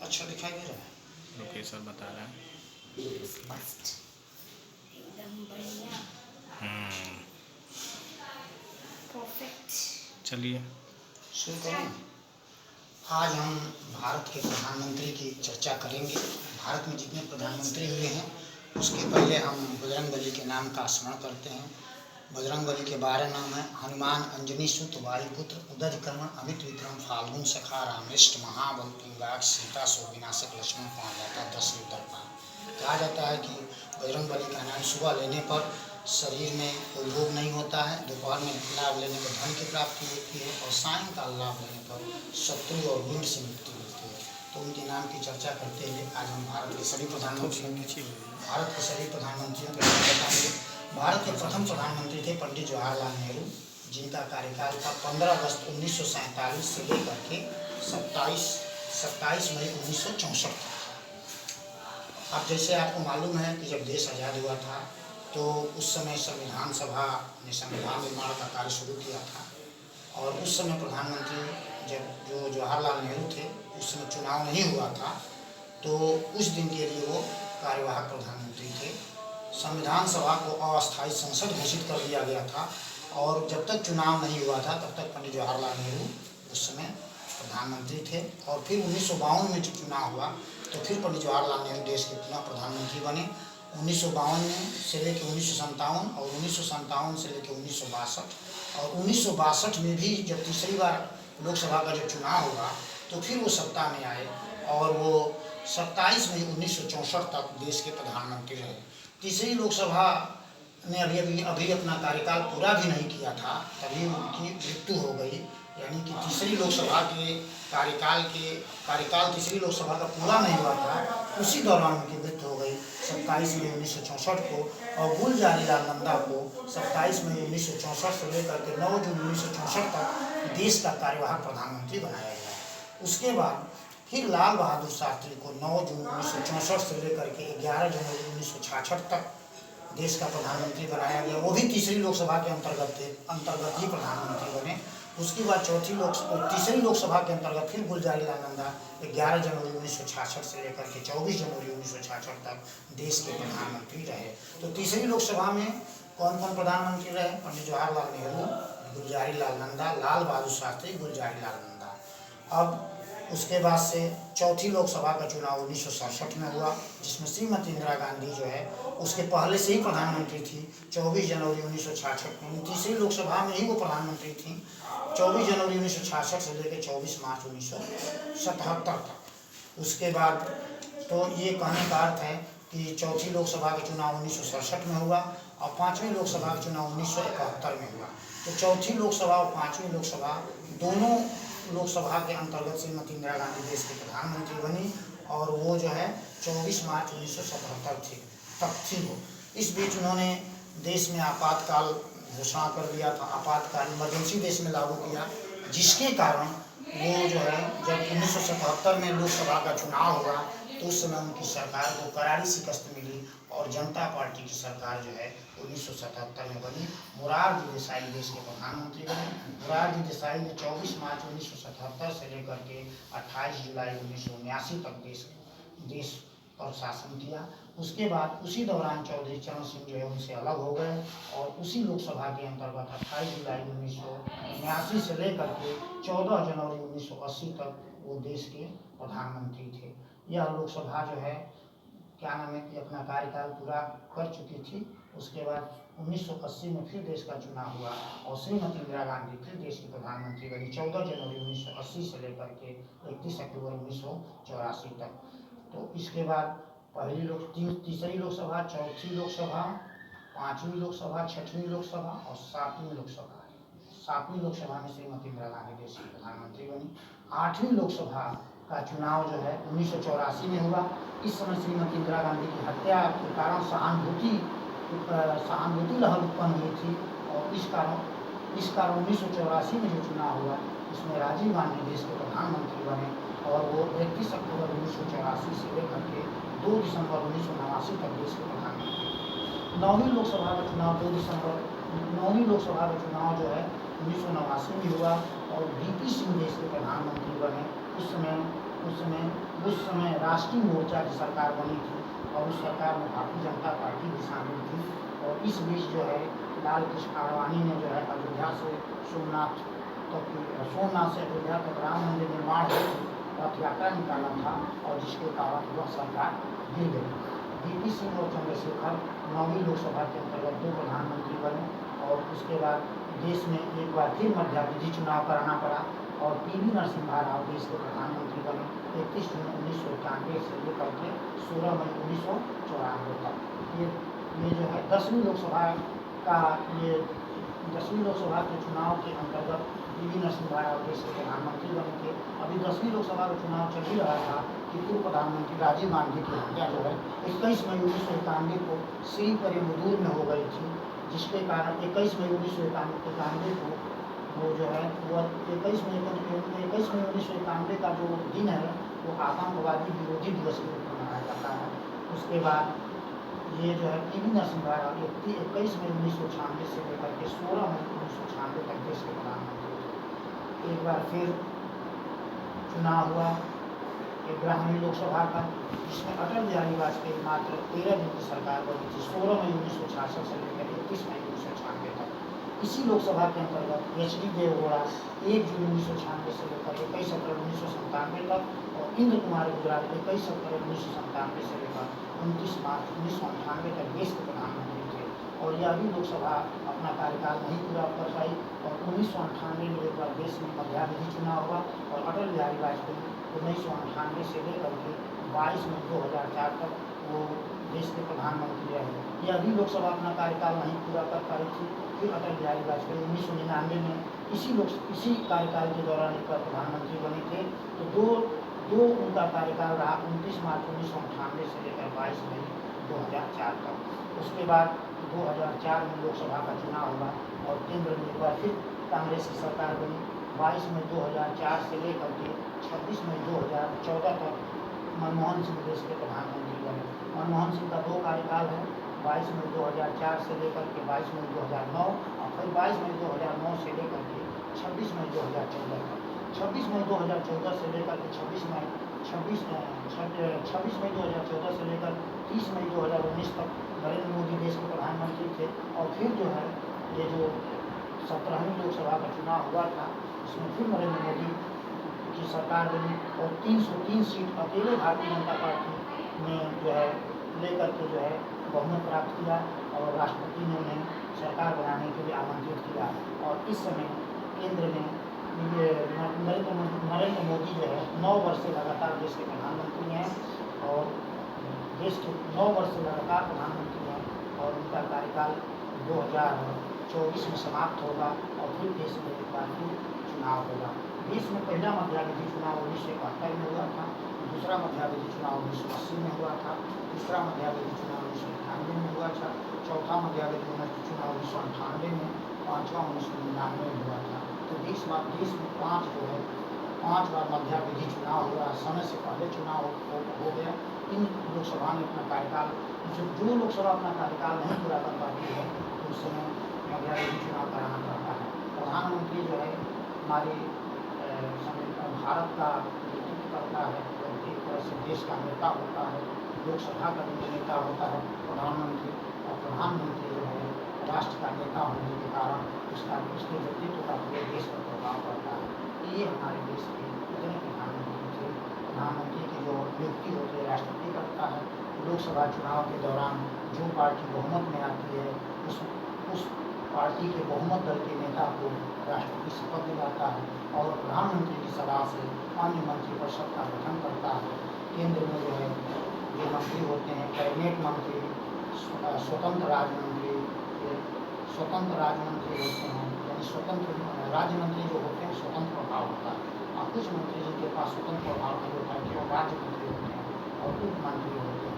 अच्छा दिखाई दे रहा है। लोकेशन बता रहा है। स्पष्ट एकदम बढ़िया परफेक्ट। चलिए शुरू करें। आज हम भारत के प्रधानमंत्री की चर्चा करेंगे। भारत में जितने प्रधानमंत्री हुए हैं उसके पहले हम बजरंगबली के नाम का स्मरण करते हैं। बजरंगबली के 12 नाम हैं। हनुमान, अंजनी सुत, वायुपुत्र, उदज कर्ण, अमित विक्रम, फाल्गुन सखा, रामृष्ट, महाबल, पिंगाक, सीता सो विनाशक, लक्ष्मण पान जाता, 10 उत्तरपान। कहा जाता है कि बजरंगबली का नाम सुबह लेने पर शरीर में कोई रोग नहीं होता है, दोपहर में लाभ लेने पर धन की प्राप्ति होती है और सायंकाल लाभ लेने पर शत्रु और विंड से मुक्ति मिलती है। तो उनके नाम की चर्चा करते हुए आज हम भारत के सभी प्रधानमंत्रियों के नाम बताएंगे। भारत के प्रथम प्रधानमंत्री थे पंडित जवाहरलाल नेहरू, जिनका कार्यकाल था 15 अगस्त 1947 से लेकर के 27 मई 1964 तक। अब जैसे आपको मालूम है कि जब देश आज़ाद हुआ था तो उस समय संविधान सभा ने संविधान निर्माण का कार्य शुरू किया था और उस समय प्रधानमंत्री जो जवाहरलाल नेहरू थे उस समय चुनाव नहीं हुआ था, तो उस दिन के लिए वो कार्यवाहक प्रधानमंत्री थे। संविधान सभा को अस्थायी संसद घोषित कर दिया गया था और जब तक चुनाव नहीं हुआ था तब तक पंडित जवाहरलाल नेहरू उस समय प्रधानमंत्री थे। और फिर 1952 में जब चुनाव हुआ तो फिर पंडित जवाहरलाल नेहरू देश के पुनः प्रधानमंत्री बने। 1952 में से लेकर 1957 और 1957 से लेकर 1962 और 1962 में भी जब तीसरी बार लोकसभा का जब चुनाव हुआ तो फिर वो सत्ता में आए और वो 27 मई 1964 तक देश के प्रधानमंत्री रहे। तीसरी लोकसभा ने अभी अपना कार्यकाल पूरा भी नहीं किया था तभी उनकी मृत्यु हो गई। यानी कि तीसरी लोकसभा के कार्यकाल तीसरी लोकसभा का पूरा नहीं हुआ था, उसी दौरान उनकी मृत्यु हो गई 27 मई 1964 को। और गुलजारीलाल नंदा को 27 मई 1964 से लेकर के 9 जून 1964 तक देश का कार्यवाहक प्रधानमंत्री बनाया गया। उसके बाद फिर लाल बहादुर शास्त्री को 9 जून 1964 से लेकर के 11 जनवरी 1966 तक देश का प्रधानमंत्री बनाया गया। वो भी तीसरी लोकसभा के अंतर्गत ही प्रधानमंत्री बने। उसके बाद तीसरी लोकसभा के अंतर्गत फिर गुलजारीलाल नंदा 11 जनवरी 1966 से लेकर के 24 जनवरी 1966 तक देश के प्रधानमंत्री रहे। तो तीसरी लोकसभा में कौन कौन प्रधानमंत्री रहे? पंडित जवाहरलाल नेहरू, गुलजारीलाल नंदा, लाल बहादुर शास्त्री, गुलजारीलाल नंदा। अब उसके बाद से चौथी लोकसभा का चुनाव 1967 में हुआ, जिसमें श्रीमती इंदिरा गांधी जो है उसके पहले से ही प्रधानमंत्री थी। 24 जनवरी 1966 में तीसरी लोकसभा में ही वो प्रधानमंत्री थी। 24 जनवरी 1966 से लेकर 24 मार्च 1977 तक। उसके बाद तो ये कहने का अर्थ है कि चौथी लोकसभा का चुनाव 1967 में हुआ और पाँचवीं लोकसभा का चुनाव 1971 में हुआ। तो चौथी लोकसभा और पाँचवीं लोकसभा दोनों लोकसभा के अंतर्गत श्रीमती इंदिरा गांधी देश की प्रधानमंत्री बनी और वो जो है 24 मार्च 1977 तक थी वो। इस बीच उन्होंने देश में आपातकाल घोषणा कर दिया था, आपातकाल इमरजेंसी देश में लागू किया, जिसके कारण वो जो है जब 1977 में लोकसभा का चुनाव हुआ तो उस समय उनकी सरकार को करारी शिकस्त मिली और जनता पार्टी की सरकार जो है 1977 में बनी। मोरारजी देसाई देश के प्रधानमंत्री बने। मोरारजी देसाई ने 24 मार्च 1977 से लेकर के 28 जुलाई 1979 तक देश पर शासन किया। उसके बाद उसी दौरान चौधरी चरण सिंह जो है उनसे अलग हो गए और उसी लोकसभा के अंतर्गत 28 जुलाई 1979 से लेकर के 14 जनवरी 1980 तक वो देश के प्रधानमंत्री थे। यह लोकसभा जो है क्या नाम है कि अपना कार्यकाल पूरा कर चुकी थी। उसके बाद 1980 में फिर देश का चुनाव हुआ और श्रीमती इंदिरा गांधी फिर देश की प्रधानमंत्री बनी 14 जनवरी 1980 से लेकर के 31 अक्टूबर 1984 तक। तो इसके बाद तीसरी लोकसभा, चौथी लोकसभा, पाँचवीं लोकसभा, छठवीं लोकसभा और सातवीं लोकसभा। सातवीं लोकसभा में श्रीमती इंदिरा गांधी देश की प्रधानमंत्री बनी। आठवीं लोकसभा का चुनाव जो है 1984 में हुआ। इस समय श्रीमती इंदिरा गांधी की हत्या के कारण सहानुभूति लहर उत्पन्न हुई थी और इस कारण 1984 में जो चुनाव हुआ उसमें राजीव गांधी देश के प्रधानमंत्री बने और वो 31 अक्टूबर 1984 से लेकर के 2 दिसंबर 1989 तक देश के प्रधानमंत्री। नौवीं लोकसभा का चुनाव 2 दिसंबर 9वीं लोकसभा का चुनाव जो है 1989 में हुआ और वीपी सिंह देश के प्रधानमंत्री बने। उस समय उस समय राष्ट्रीय मोर्चा की सरकार बनी थी और उस सरकार में भारतीय जनता पार्टी भी शामिल थी। और इस बीच जो है लाल कृष्ण आडवाणी ने जो है अयोध्या से सोमनाथ से अयोध्या तक राम मंदिर निर्माण हेतु रथ यात्रा निकाला था और जिसके कारण वह सरकार गिर गई। वीपी सिंह और चंद्रशेखर 9वीं लोकसभा के अंतर्गत 2 प्रधानमंत्री बने और उसके बाद देश में एक बार फिर मध्यावधि चुनाव कराना पड़ा और पीवी नरसिम्हा राव देश के प्रधानमंत्री बने 31 जून 1991 से लेकर के 16 मई 1994 तक। ये जो है 10वीं लोकसभा के चुनाव के अंतर्गत पीवी नरसिम्हा राव देश के प्रधानमंत्री बने थे। अभी 10वीं लोकसभा का चुनाव चल ही रहा था कि पूर्व प्रधानमंत्री राजीव गांधी की हत्या जो है 21 मई 1991 को श्री पेरुम्बदूर में हो गई थी, जिसके कारण 21 मई 1991 को वो जो है वह 21 मई 1991 का जो दिन है वो आतंकवादी विरोधी दिवस के रूप में मनाया जाता है। उसके बाद ये जो है पीवी नरसिम्हा राव 21 मई 1996 से लेकर के 16 मई 1996 तक देश के प्रधानमंत्री थे। एक बार फिर चुनाव हुआ 11वीं लोकसभा का, जिसमें अटल बिहारी वाजपेयी मात्र 13 दिन की सरकार बनी थी 16 मई 1966 से लेकर 31 मई 1996 तक। इसी लोकसभा के अंतर्गत एच.डी. देवगौड़ा 1 जून 1996 से लेकर 21 अप्रैल 1997 तक और इंद्र कुमार गुजराल 21 अप्रैल 1997 से लेकर 29 मार्च 1998 तक देश के प्रधानमंत्री थे। और यह भी लोकसभा अपना कार्यकाल नहीं पूरा कर पाई और 1998 में एक बार देश में मध्यावधि चुनाव हुआ और अटल बिहारी वाजपेयी 1998 से लेकर के 22 मई 2004 तक वो देश के प्रधानमंत्री रहे। यह भी लोकसभा अपना कार्यकाल नहीं पूरा कर पाई थी। फिर अटल बिहारी वाजपेयी 1999 में इसी कार्यकाल के दौरान एक बार प्रधानमंत्री बने थे। तो दो उनका कार्यकाल रहा 29 मार्च 1998 से लेकर 22 मई 2004 तक। उसके बाद 2004 में लोकसभा का चुनाव हुआ और केंद्र में एक बार फिर कांग्रेस की सरकार बनी। 22 मई 2004 से लेकर के 26 मई 2014 तक मनमोहन सिंह देश के प्रधानमंत्री बने। मनमोहन सिंह का 2 कार्यकाल है, 22 मई 2004 से लेकर के 22 मई 2009 और फिर 22 मई 2009 से लेकर के 26 मई 2014 तक। 26 मई 2014 से लेकर के 26 मई 2014 से लेकर 30 मई 2019 तक नरेंद्र मोदी देश के प्रधानमंत्री थे। और फिर जो है ये जो 17वीं लोकसभा का चुनाव हुआ था उसमें फिर नरेंद्र मोदी की सरकार बनी और 303 सीट अकेले भारतीय जनता पार्टी ने जो है लेकर के जो है बहुमत प्राप्त किया और राष्ट्रपति ने उन्हें सरकार बनाने के लिए आमंत्रित किया। और इस समय केंद्र में नरेंद्र मोदी जो है 9 वर्ष से लगातार देश के प्रधानमंत्री हैं और देश के 9 वर्ष से लगातार प्रधानमंत्री हैं और उनका कार्यकाल 2024 में समाप्त होगा और फिर देश में एक बार फिर चुनाव होगा। देश में पहला मध्यावधि चुनाव 1971 में हुआ था, दूसरा मध्यावधि चुनाव 1980 में हुआ था, तीसरा मध्यावधि चुनाव 1998 में हुआ था, चौथा मध्यावधि चुनाव 1998 में, पाँचवा 1999 में हुआ था। तो देश में 5 बार मध्यावधि चुनाव हुआ, समय से पहले चुनाव हो गया। इन लोकसभा ने अपना कार्यकाल जो लोकसभा अपना कार्यकाल नहीं पूरा कर पाती है तो उस समय मध्यावधि चुनाव कराना पड़ता है। प्रधानमंत्री जो है हमारे भारत का नेतृत्व करता है, एक तरह से देश का नेता होता है, लोकसभा का भी नेता होता है प्रधानमंत्री। और प्रधानमंत्री जो है राष्ट्र का नेता होने के कारण उसके व्यक्तित्व का पूरे देश पर प्रभाव पड़ता है। ये हमारे देश के इतने प्रधानमंत्री थे। प्रधानमंत्री की जो नियुक्ति होती है राष्ट्रपति करता है। लोकसभा चुनाव के दौरान जो पार्टी बहुमत में आती है उस पार्टी के बहुमत दल के नेता को राष्ट्रपति शपथ दिलाता है और प्रधानमंत्री की सलाह से अन्य मंत्रिपरिषद का गठन करता है। केंद्र में जो है जो मंत्री होते हैं कैबिनेट मंत्री, स्वतंत्र राज्य मंत्री होते हैं, यानी स्वतंत्र राज्य मंत्री जो होते हैं स्वतंत्र प्रभाव होता है और कुछ मंत्री जिनके पास स्वतंत्र प्रभाव नहीं होता है केवल राज्य मंत्री होते हैं और उप मंत्री होते हैं।